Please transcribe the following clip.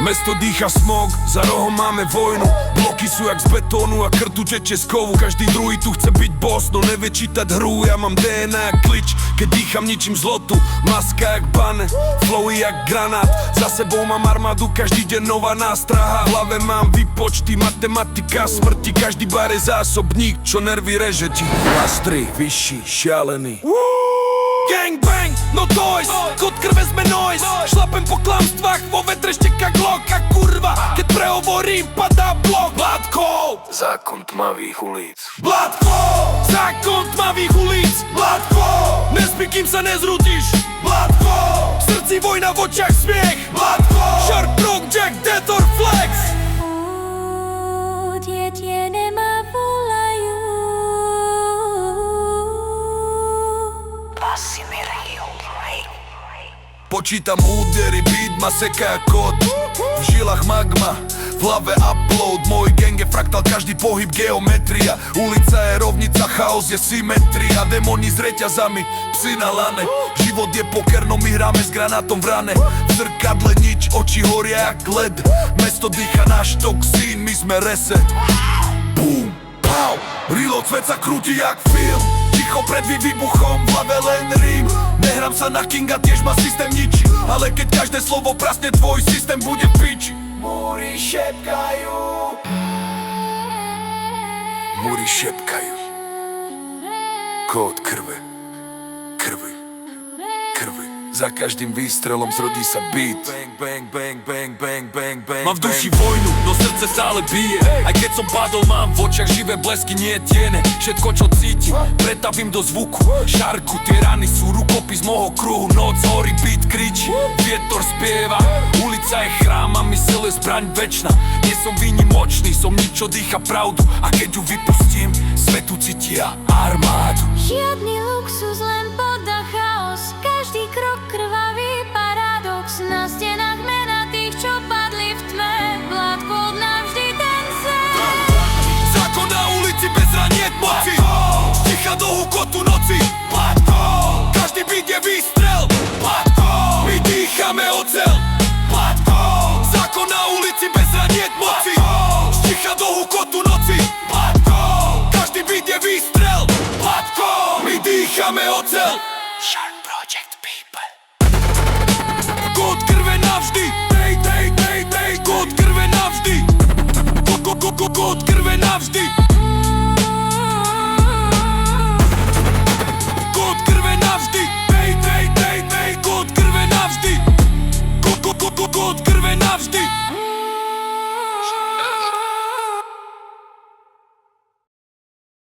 Mesto dýcha smog, za rohom máme vojnu. Bloky sú jak z betónu a krv tu teče z kovu. Každý druhý tu chce byť boss, no nevie čítať hru. Ja mám DNA jak klič, keď dýcham ničím zlotu. Maska jak bane, flowy jak granát. Za sebou mám armádu, každý deň nová nástraha. V hlave mám výpočty, matematika smrti. Každý bar je zásobník, čo nervy reže ti. Lastri, vyšší, šialený. Gangbang, no toys, kód krve sme noise. Šlapem po klamstvách, vo vetre šteká Glock. A kurva, keď prehovorím, padá blok. Blood code, zákon tmavých ulic. Blood code, zákon tmavých ulic. Blood code, nespí, kým sa nezrútiš. Blood code, v srdci vojna, v očiach smiech. Blood code, Shark, Brock, Jack, Death or Flex. Dětě nemá volajú. Počítam údery, beat ma seká kód. V žilách magma, v hlave upload. Môj gang je fraktál, každý pohyb geometria. Ulica je rovnica, chaos je symetria. Démoni s reťazami, psi na lane. Život je poker, no my hráme s granátom v rane. V zrkadle nič, oči horia jak led. Mesto dýcha náš toxín, my sme reset. Boom, pow, reload, svet sa krúti jak film. Ticho pred výbuchom, v hlave len rím. Nehrám sa na kinga, tiež ma systém ničí. Ale keď každé slovo prasne, tvoj systém bude v piči. Múry šepkajú. Múry šepkajú. Kód krve. Krvi. Krvi. Za každým výstrelom zrodí sa beat. Bang, bang, bang, bang, bang, bang, bang. Mám v duši vojnu, no srdce stále bije. Aj keď som padol, mám v očiach živé blesky, nie tiene. Všetko čo cítim, pretavím do zvuku. Šarku, tie rany sú rukopis môjho kruhu. Noc horí, beat kričí, vietor spieva. Ulica je chrám a mysel je zbraň večná. Nie som výnimočný, som nič, čo dýcha pravdu. A keď ju vypustím, svetu cítia armádu. Žiadny luxus, len poddach chaos. Každý krok krvavý paradox. Na stenách mena tých, čo padli v tme. Blood code navždy ten sen. Zákon na ulici bez raniet moci. Sticha do hukotu noci. Blood code. Každý byt je výstrel. Blood code. My dýchame oceľ. Blood code. Zákon na ulici bez raniet moci. Sticha do hukotu noci. Blood code. Každý byt je výstrel. Blood code. My dýchame oceľ. Shark Project People. Kód krve navždy. Kód krve navždy. Kód krve navždy.